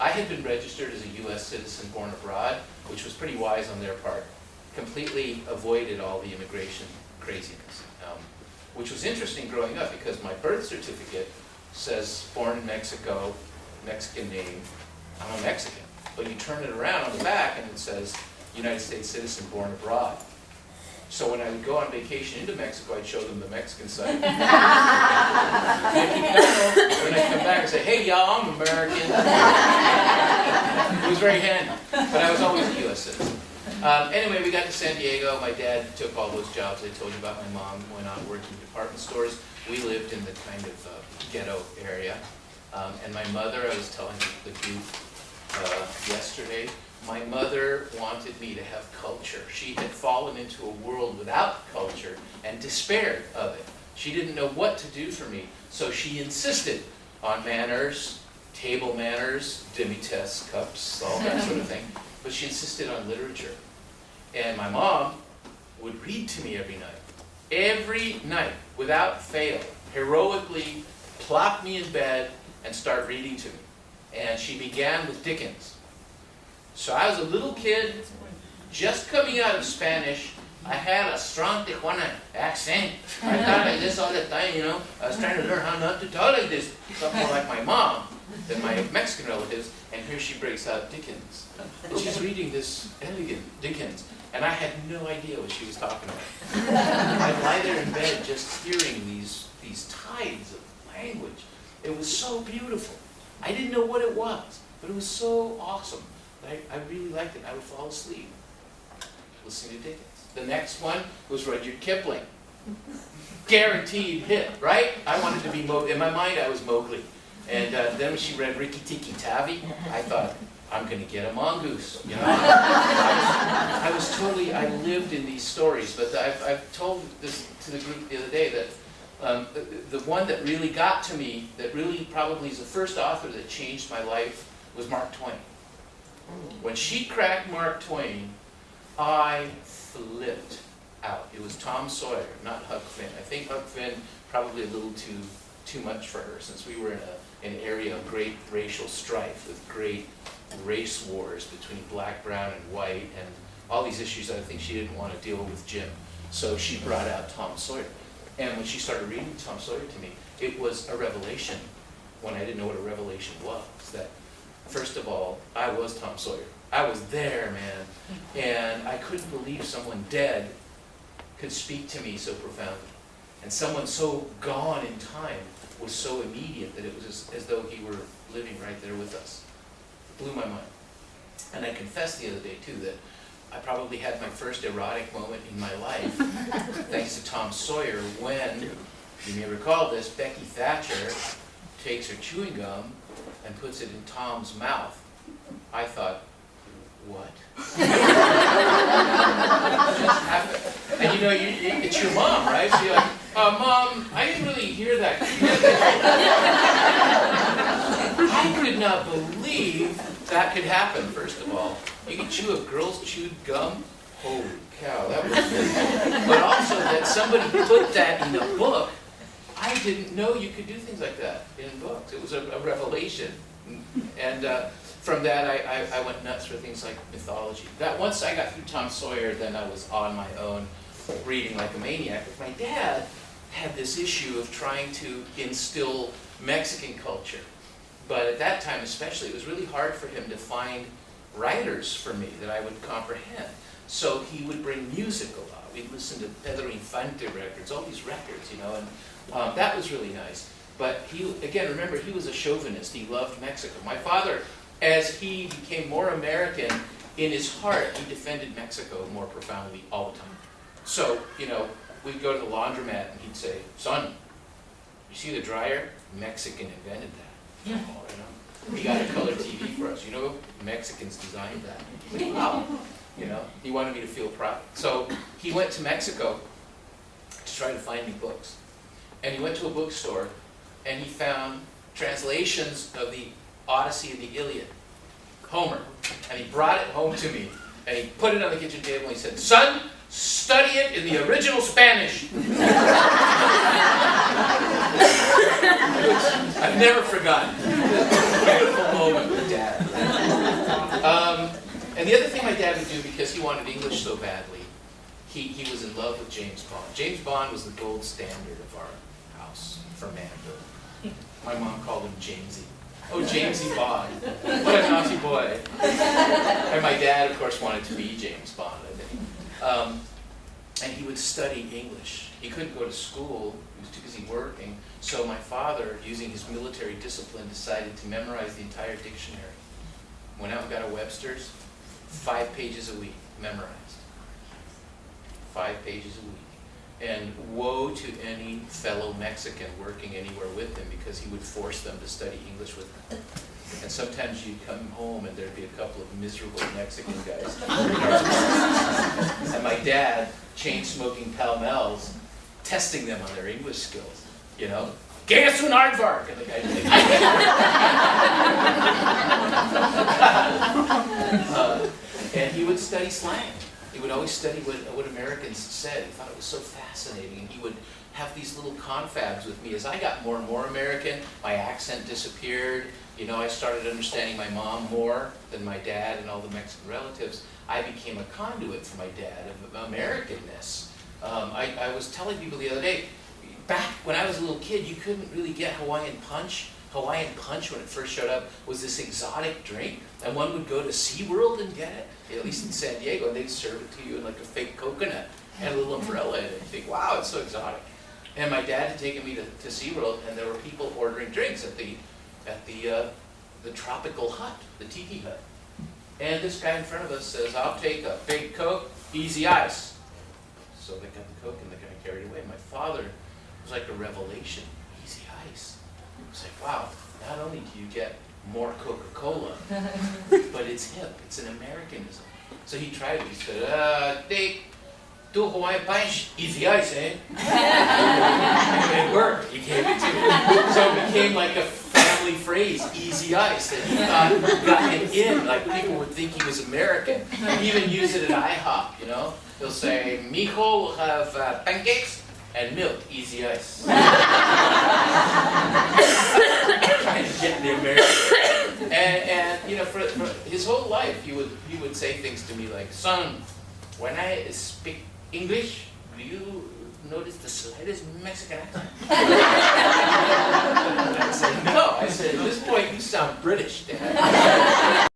I had been registered as a U.S. citizen born abroad, which was pretty wise on their part. Completely avoided all the immigration craziness, which was interesting growing up because my birth certificate says born in Mexico, Mexican name, I'm a Mexican. But you turn it around on the back and it says United States citizen born abroad. So when I would go on vacation into Mexico, I'd show them the Mexican side. And when I'd come back and say, hey y'all, I'm American. It was very handy, but I was always a U.S. citizen. Anyway, we got to San Diego. My dad took all those jobs I told you about. My mom went on working in department stores. We lived in the kind of ghetto area. And my mother, I was telling the group yesterday, my mother wanted me to have culture. She had fallen into a world without culture and despaired of it. She didn't know what to do for me, so she insisted on manners, table manners, demi-tasse, cups, all that sort of thing. But she insisted on literature. And my mom would read to me every night, without fail, heroically plop me in bed and start reading to me. And she began with Dickens. So I was a little kid, just coming out of Spanish. I had a strong Tijuana accent. I thought like this all the time, you know. I was trying to learn how not to talk like this. Something more like my mom than my Mexican relatives. And here she breaks out Dickens. And she's reading this elegant Dickens. And I had no idea what she was talking about. I'd lie there in bed just hearing these tides of language. It was so beautiful. I didn't know what it was, but it was so awesome. I really liked it. I would fall asleep listening to Dickens. The next one was Rudyard Kipling. Guaranteed hit, right? I wanted to be Mowgli. In my mind, I was Mowgli. And then when she read Rikki Tikki Tavi, I thought, I'm going to get a mongoose. You know? I lived in these stories. But I've told this to the group the other day that the one that really got to me, that really probably is the first author that changed my life, was Mark Twain. When she cracked Mark Twain, I flipped out. It was Tom Sawyer, not Huck Finn. I think Huck Finn probably a little too much for her, since we were in an area of great racial strife, with great race wars between black, brown, and white, and all these issues I think she didn't want to deal with Jim. So she brought out Tom Sawyer. And when she started reading Tom Sawyer to me, it was a revelation when I didn't know what a revelation was. That, first of all, I was Tom Sawyer. I was there, man. And I couldn't believe someone dead could speak to me so profoundly. And someone so gone in time was so immediate that it was as though he were living right there with us. It blew my mind. And I confessed the other day, too, that I probably had my first erotic moment in my life, thanks to Tom Sawyer, when, you may recall this, Becky Thatcher takes her chewing gum and puts it in Tom's mouth. I thought, what? Just happened. And you know, it's your mom, right? So you're like, Mom, I didn't really hear that. I could not believe that could happen, first of all. You could chew a girl's chewed gum? Holy cow, that was good. But also that somebody put that in a book. I didn't know you could do things like that in books. It was a revelation. And from that, I went nuts for things like mythology. That once I got through Tom Sawyer, then I was on my own, reading like a maniac. But my dad had this issue of trying to instill Mexican culture. But at that time especially, it was really hard for him to find writers for me that I would comprehend. So he would bring music a lot. We'd listen to Pedro Infante records, all these records, you know, and that was really nice. But he, again, remember, he was a chauvinist. He loved Mexico. My father, as he became more American, in his heart, he defended Mexico more profoundly all the time. So, you know, we'd go to the laundromat and he'd say, son, you see the dryer? Mexican invented that. Yeah. Oh, you know. He got a color TV for us. You know, Mexicans designed that. Wow. You know, he wanted me to feel proud. So he went to Mexico to try to find me books. And he went to a bookstore and he found translations of the Odyssey and the Iliad, Homer. And he brought it home to me. And he put it on the kitchen table and he said, son, study it in the original Spanish. I've never forgotten this beautiful moment with Dad. And the other thing my dad would do, because he wanted English so badly, he was in love with James Bond. James Bond was the gold standard of our house for manhood. My mom called him Jamesy. Oh, Jamesy Bond. What a naughty boy. And my dad, of course, wanted to be James Bond, I think. And he would study English. He couldn't go to school, he was too busy working, so my father, using his military discipline, decided to memorize the entire dictionary. Went out and got a Webster's, 5 pages a week, memorized. 5 pages a week. And woe to any fellow Mexican working anywhere with him, because he would force them to study English with him. And sometimes you'd come home and there'd be a couple of miserable Mexican guys. And my dad, chain-smoking pell-mells, testing them on their English skills. You know? Get us an aardvark! And the guy's like, and he would study slang. He would always study what Americans said. He thought it was so fascinating. And he would have these little confabs with me. As I got more and more American, my accent disappeared. You know, I started understanding my mom more than my dad and all the Mexican relatives. I became a conduit for my dad of Americanness. I was telling people the other day, back when I was a little kid, you couldn't really get Hawaiian Punch. Hawaiian Punch, when it first showed up, was this exotic drink, and one would go to SeaWorld and get it, at least in San Diego, and they'd serve it to you in like a fake coconut and a little umbrella, and you think, wow, it's so exotic. And my dad had taken me to SeaWorld, and there were people ordering drinks at the tropical hut, the tiki hut. And this guy in front of us says, I'll take a big Coke, easy ice. So they got the Coke and they kind of carried away. My father was like a revelation, easy ice. It's like, wow, not only do you get more Coca-Cola, but it's hip, it's an Americanism. So he tried it, he said, take 2 Hawaiian Punch, easy ice, eh? And it worked, he gave it to me. So it became like a family phrase, easy ice, that he thought got him in, like people would think he was American. He even used it at IHOP, you know? They'll say, Mijo will have pancakes and milk, easy ice. Trying to get the American. And you know, for his whole life, he would say things to me like, son, when I speak English, do you notice the slightest Mexican accent? I said, no. I said, at this point, you sound British, Dad.